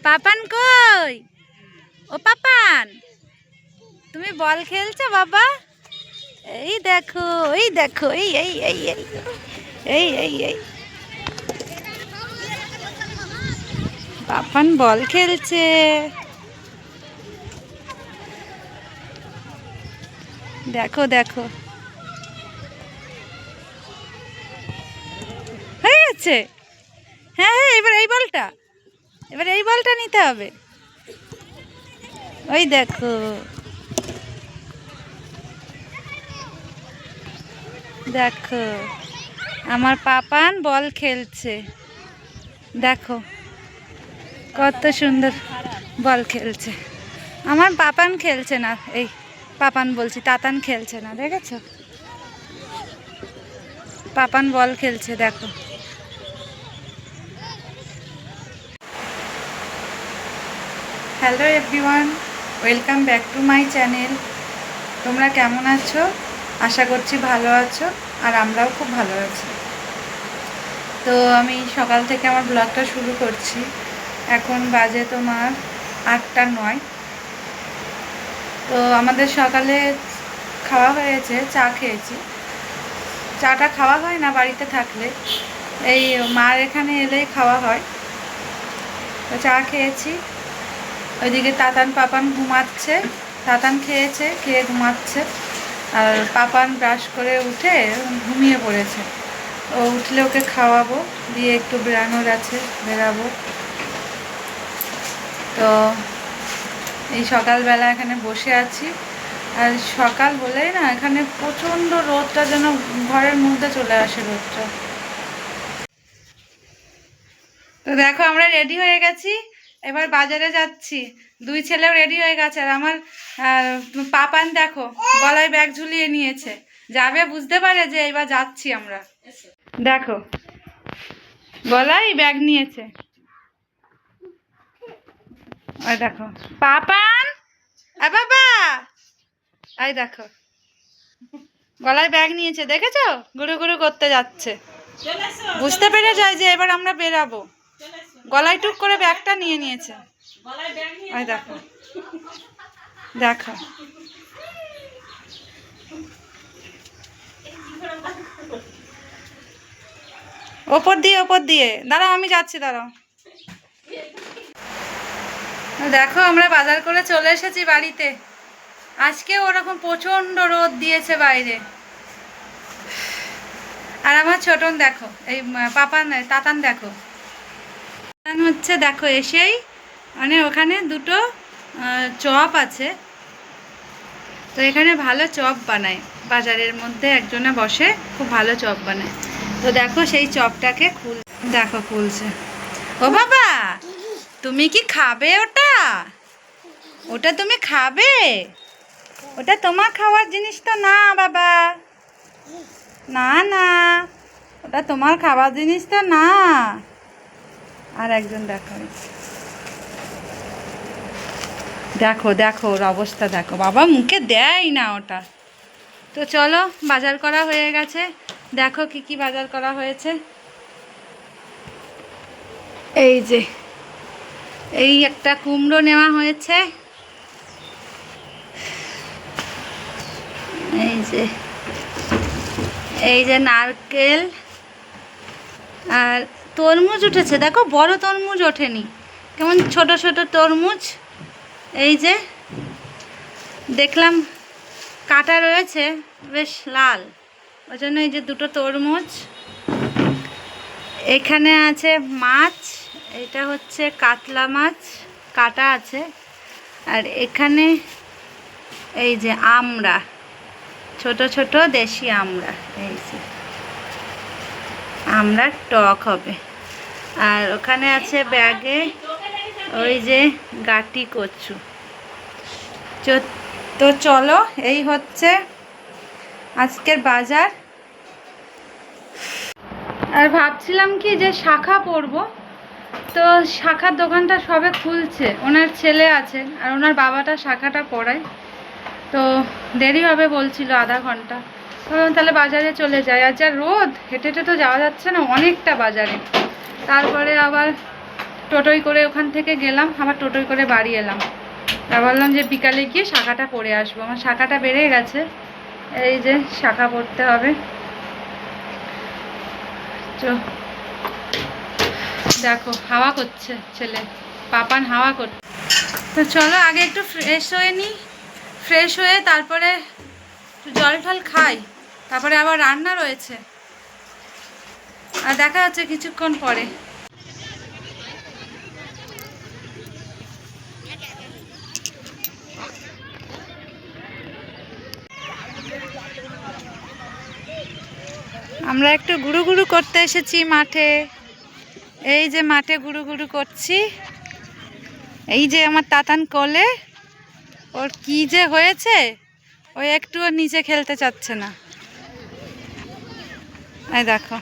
পাপান কই? ও পাপান, তুমি বল খেলছো বাবা? এই দেখো, এই দেখো, এই এই এই এই এই এই এই পাপান বল খেলছে। দেখো দেখো, হয়ে গেছে। হ্যাঁ হ্যাঁ, এবার এই বলটা নিতে হবে। ওই দেখো, দেখো আমার পাপান বল খেলছে। দেখো কত সুন্দর বল খেলছে। আমার পাপান খেলছে না, এই পাপান বলছি, তাতান খেলছে না, দেখেছো? পাপান বল খেলছে, দেখো। Hello everyone, welcome back to my channel. তোমরা কেমন আছো? আশা করছি ভালো আছো, আর আমরাও খুব ভালো আছি। তো আমি সকাল থেকে আমার ব্লগটা শুরু করছি। এখন বাজে তোমার 8:09। তো আমাদের সকালে খাওয়া হয়েছে, চা খেয়েছি। চাটা খাওয়া হয় না বাড়িতে থাকলে, এই মার এখানে এলেই খাওয়া হয়। তো চা খেয়েছি। ওইদিকে তাতান পাপান ঘুমাচ্ছে, তাতান খেয়েছে, খেয়ে ঘুমাচ্ছে। আর পাপান ব্রাশ করে উঠে ঘুমিয়ে পড়েছে। ও উঠলে ওকে খাওয়াবো, দিয়ে একটু বেরানোর আছে, বেরাবো। তো এই সকালবেলা এখানে বসে আছি। আর সকাল হলেই না এখানে প্রচণ্ড রোদটা যেন ঘরের মধ্যে চলে আসে, রোদটা। তো দেখো আমরা রেডি হয়ে গেছি, এবার বাজারে যাচ্ছি। দুই ছেলেও রেডি হয়ে গেছে, আর আমার পাপান দেখো গলায় ব্যাগ ঝুলিয়ে নিয়েছে। যাবে বুঝতে পারে যে এবার যাচ্ছি আমরা। দেখো গলায় ব্যাগ নিয়েছে। ওই দেখো পাপান, বাবা, এই দেখো গলায় ব্যাগ নিয়েছে, দেখেছো? গুরু গুরু করতে যাচ্ছে। বুঝতে পেরে যায় যে এবার আমরা বেরাবো। গলায় টুক করে ব্যাগটা নিয়ে নিয়েছে। ওই দেখো, দেখো ওপর দিয়ে দাঁড়াও, আমি যাচ্ছি, দাঁড়াও। দেখো আমরা বাজার করে চলে এসেছি বাড়িতে। আজকে ওরকম প্রচণ্ড রোদ দিয়েছে বাইরে। আর আমার ছোটন দেখো, এই পাপান তাতান দেখো, তাতান হচ্ছে দেখো এসেই মানে ওখানে দুটো চপ আছে। তো এখানে ভালো চপ বানায়, বাজারের মধ্যে একজনে বসে, খুব ভালো চপ বানায়। তো দেখো সেই চপটাকে দেখো খুলছে। ও বাবা, তুমি কি খাবে ওটা? ওটা তুমি খাবে? ওটা তোমার খাওয়ার জিনিস তো না বাবা, না না, ওটা তোমার খাবার জিনিস তো না। আর একজন দেখো, দেখো দেখো ওর অবস্থা দেখো, বাবা মুখে দেয় না ওটা। তো চলো, বাজার করা হয়ে গেছে। দেখো কি কি বাজার করা হয়েছে। এই যে এই একটা কুমড়ো নেওয়া হয়েছে, এই যে নারকেল, আর তরমুজ উঠেছে। দেখো বড় তরমুজ ওঠেনি, কেমন ছোট ছোট তরমুজ। এই যে দেখলাম কাটা রয়েছে, বেশ লাল, ওই জন্য এই যে দুটো তরমুজ। এখানে আছে মাছ, এটা হচ্ছে কাতলা মাছ, কাটা আছে। আর এখানে এই যে আমড়া, ছোট ছোট দেশি আমড়া, এই যে আমড়ার টক হবে। আর ওখানে আছে ব্যাগে ওই যে গাটি কচু। তো চলো, এই হচ্ছে আজকের বাজার। আর ভাবছিলাম কি যে শাখা পরবো, তো শাখার দোকানটা সবে খুলছে, ওনার ছেলে আছে আর ওনার বাবাটা শাখাটা পরায়। তো দেরি হবে বলছিল, আধা ঘন্টা। তাহলে বাজারে চলে যায়। আর যা রোদ, হেঁটে হেঁটে তো যাওয়া যাচ্ছে না অনেকটা বাজারে। তারপরে আবার টোটোই করে ওখান থেকে গেলাম, আবার টোটোই করে বাড়ি এলাম। তা বললাম যে বিকালে গিয়ে শাখাটা পরে আসবো। আমার শাখাটা বেড়ে গেছে, এই যে শাখা পরতে হবে। তো দেখো হাওয়া করছে ছেলে, পাপান হাওয়া করছে। তো চলো আগে একটু ফ্রেশ হয়ে নিই, ফ্রেশ হয়ে তারপরে একটু জল টল খাই, তারপরে আবার রান্না রয়েছে। আর দেখা হচ্ছে কিছুক্ষণ পরে। আমরা একটু গুরু গুরু করতে এসেছি মাঠে। এই যে মাঠে গুরু গুরু করছি। এই যে আমার তাতান কোলে, ওর কি যে হয়েছে, ওই একটুও নিচে খেলতে চাচ্ছে না। এই দেখো,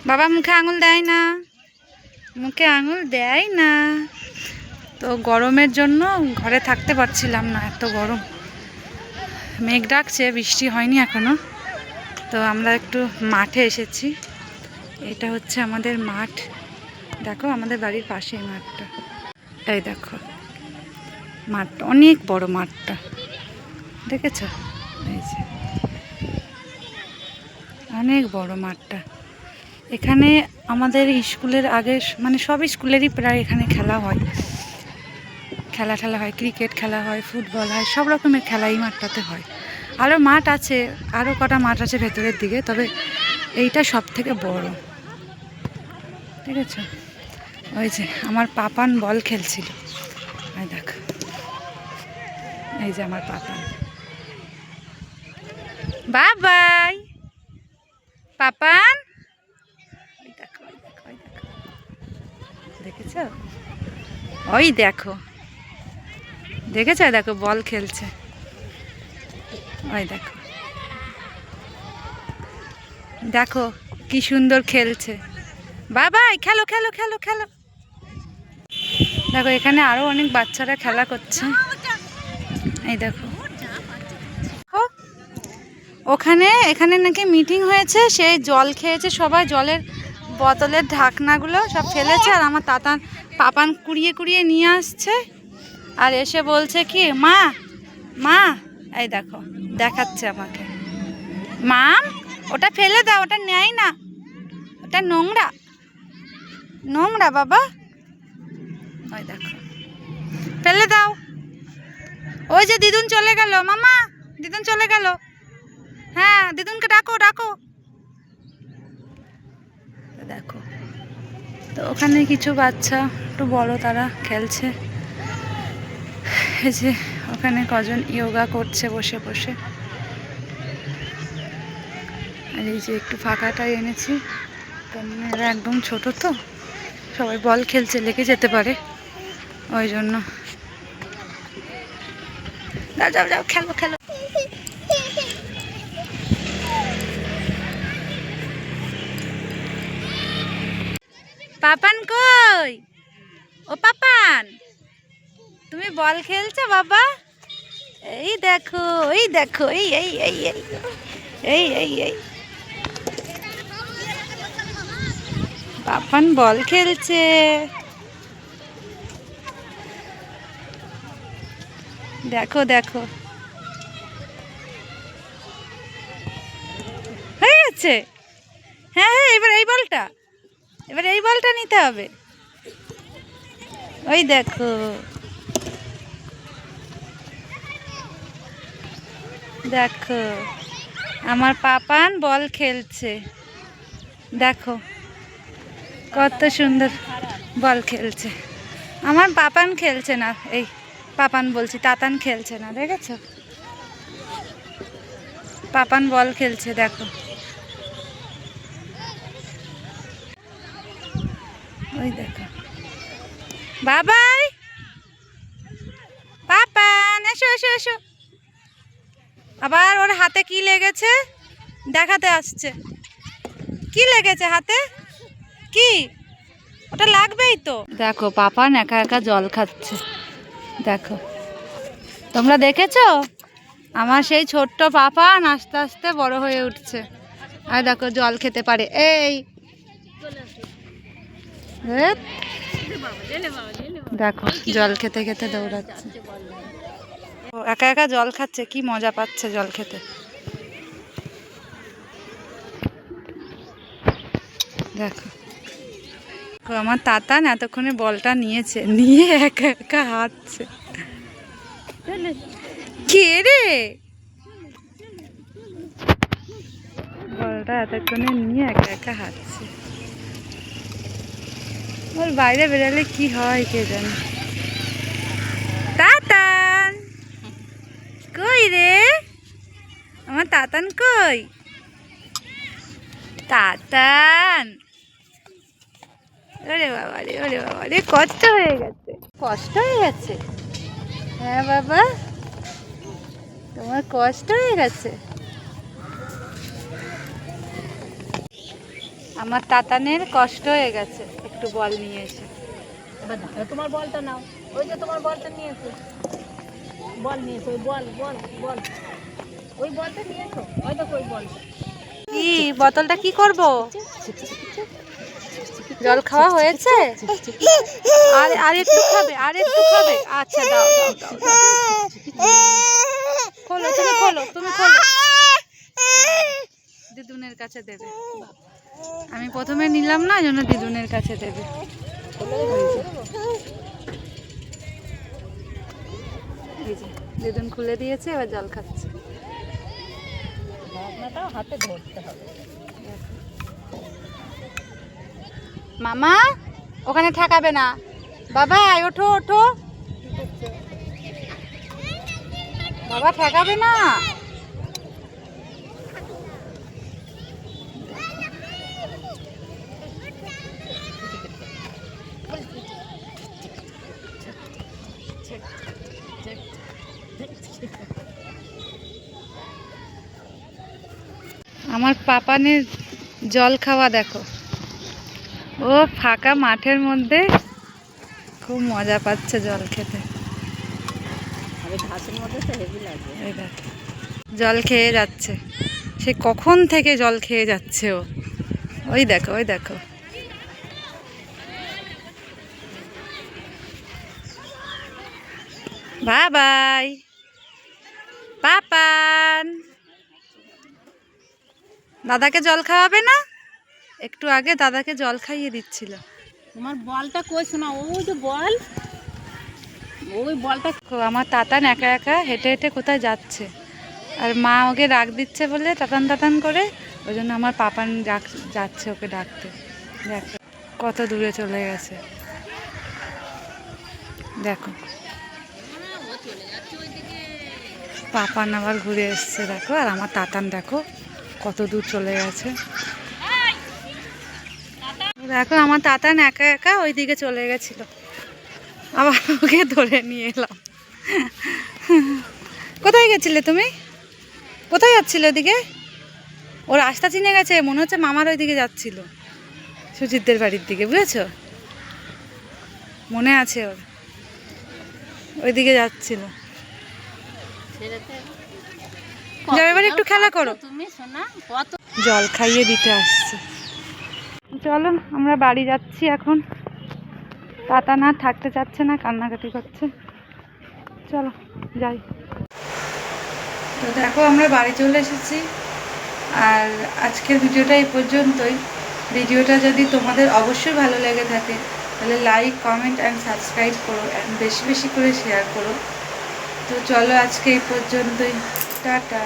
বাবা মুখে আঙুল দেয় না, মুখে আঙুল দেয় না। তো গরমের জন্য ঘরে থাকতে পারছিলাম না, এত গরম। মেঘ ডাকছে, বৃষ্টি হয়নি এখনো। তো আমরা একটু মাঠে এসেছি। এটা হচ্ছে আমাদের মাঠ, দেখো আমাদের বাড়ির পাশেই মাঠটা। এই দেখো মাঠটা অনেক বড়, মাঠটা দেখেছ? এই যে অনেক বড় মাঠটা। এখানে আমাদের স্কুলের আগে মানে সব স্কুলেরই প্রায় এখানে খেলা হয়, খেলা হয়, ক্রিকেট খেলা হয়, ফুটবল হয়, সব রকমের খেলা এই মাঠটাতে হয়। আরও মাঠ আছে, আরও কটা মাঠ আছে ভেতরের দিকে, তবে এইটা সব থেকে বড়। ঠিক আছে? ওই যে আমার পাপান বল খেলছিল, এই দেখো, এই যে আমার পাপান। বাবাই পাপান, দেখেছ? ওই দেখো, দেখেছ? দেখো বল খেলছে, ওই দেখো, দেখো কি সুন্দর খেলছে। বাবাই খেলো খেলো খেলো খেলো। দেখো এখানে আরো অনেক বাচ্চারা খেলা করছে, এই দেখো। এখানে নাকি মিটিং হয়েছে, সেই জল খেয়েছে সবাই, জলের বোতলের ঢাকনাগুলো সব ফেলেছে। আর আমার পাপান কুড়িয়ে কুড়িয়ে নিয়ে আসছে, আর এসে বলছে কি মা মা, এই দেখো দেখাচ্ছে আমাকে, মাম ওটা ফেলে দাও, ওটা নেয় না, ওটা নোংরা নোংরা বাবা, ওই দেখো ফেলে দাও। ওই যে দিদুন চলে গেল, মামা দিদুন চলে গেল, হ্যাঁ দিদুনকে ডাকো ডাকো। দেখো তো ওখানে কিছু বাচ্চা একটু বড় তারা খেলছে। এই যে ওখানে কজন যোগা করছে বসে বসে। আর এই যে একটু ফাঁকাটাই এনেছি, কারণ এরা একদম ছোট, তো সবাই বল খেলছে, লেগে যেতে পারে, ওই জন্য। যাও যাও যাও খেলো খেলো। পাপান কই? ও পাপান, তুমি বল খেলছো বাবা? এই দেখো এই দেখো, এই এই এই এই এই এই এই পাপান বল খেলছে। দেখো দেখো, হয়ে গেছে। হ্যাঁ হ্যাঁ, এবার এই বলটা নিতে হবে। ওই দেখো দেখো আমার পাপান বল খেলছে, দেখো কত সুন্দর বল খেলছে। আমার পাপান খেলছে না, এই পাপান বলছি, তাতান খেলছে না, দেখেছ? পাপান বল খেলছে, দেখো ওই দেখো। বাবাই পাপান, এসো এসো এসো। আবার ওর হাতে কি লেগেছে দেখাতে আসছে। কি লেগেছে হাতে? কি ওটা লাগবেই তো। দেখো পাপান একা একা জল খাচ্ছে, দেখো তোমরা দেখেছো? আমার সেই ছোট্ট পাপান আস্তে আস্তে বড় হয়ে উঠছে। আর দেখো জল খেতে পারে। এই ধ্যাৎ। দেখো জল খেতে খেতে দৌড়াচ্ছে, ও একা একা জল খাচ্ছে, কি মজা পাচ্ছে জল খেতে। দেখো আমার তাতান এতক্ষণে বলটা নিয়েছে, নিয়ে একা একা হাঁটছে। কে রে? বলটা এতক্ষণে নিয়ে একা একা হাঁটছে। ওর বাইরে বেরোলে কি হয় কে জানে। তাতান কই রে? আমার তাতান কই? তাতান, ওরে বাবা রে, ওরে বাবা রে, কষ্ট হয়ে গেছে, কষ্ট হয়ে গেছে। হ্যাঁ বাবা, তোমার কষ্ট হয়ে গেছে। আমার তাতানের কষ্ট হয়ে গেছে, একটু বল নিয়ে এসে। এবার ধরো তোমার বলটা নাও, ওই যে তোমার বলটা নিয়েছো, বল নিয়েছো, ওই বল বল বল, ওই বলটা নিয়েছো, ওই দেখো ওই বলটা। কি বোতলটা কি করব? জল খাওয়া হয়েছে? আর আর একটু খাবে, আর একটু খাবে? আচ্ছা দাও দাও দাও দাও। খোলো, তুমি খোলো, তুমি খোলো। দিদুনের কাছে দেবে। আমি প্রথমে নিলাম না, জন্য দিদুনের কাছে দেবে। এই যে দিদুন খুলে দিয়েছে, এবার জল খাচ্ছে। ঢাকনাটাও হাতে ধরতে হবে। মামা ওখানে ঠেকাবে না, বাবা ওঠো ওঠো, বাবা ঠেকাবে না। আমার পাপানের জল খাওয়া দেখো, ও ফাঁকা মাঠের মধ্যে খুব মজা পাচ্ছে জল খেতে। ঘাসের মধ্যে তো হেভি লাগে। এই দেখো জল খেয়ে যাচ্ছে, সে কখন থেকে জল খেয়ে যাচ্ছে ও। ওই দেখো ওই দেখো। Bye bye Papan. দাদাকে জল খাওয়াবে না? একটু আগে দাদাকে জল খাইয়ে দিচ্ছিল। তোমার বলটা কই শোনা, ওই যে বল, ওই বলটা। আমার তাতান একা একা হেঁটে হেঁটে কোথায় যাচ্ছে, আর মা ওকে ডাক দিচ্ছে বলে তাতান তাতান করে, ওই জন্য আমার পাপান যাচ্ছে ওকে ডাকতে। দেখো কত দূরে চলে গেছে, দেখো পাপান আবার ঘুরে এসছে দেখো, আর আমার তাতান দেখো কত দূর চলে গেছে। দেখো আমার তাতান একা একা ওইদিকে চলে গেছিল, আবার ওকে ধরে নিয়ে এলাম। কোথায় গেছিলে তুমি? কোথায় যাচ্ছিলে ওদিকে? ওর রাস্তা চিনে গেছে, মনে হচ্ছে মামার ওইদিকে যাচ্ছিল, সুজিতদের বাড়ির দিকে, বুঝেছো? মনে আছে ওর, ওইদিকে যাচ্ছিল। যাও এবার একটু খেলা করো। তুমি শোনা কত জল খাইয়ে দিতে আসছে। চলো আমরা বাড়ি যাচ্ছি এখন। তাতা না থাকতে চাচ্ছে না, কান্নাকাটি করছে। চলো যাই। তো দেখো আমরা বাড়ি চলে এসেছি, আর আজকের ভিডিওটা এই পর্যন্তই। ভিডিওটা যদি তোমাদের অবশ্যই ভালো লেগে থাকে তাহলে লাইক কমেন্ট অ্যান্ড সাবস্ক্রাইব করো, অ্যান্ড বেশি বেশি করে শেয়ার করো। তো চলো আজকে এই পর্যন্তই, টাটা।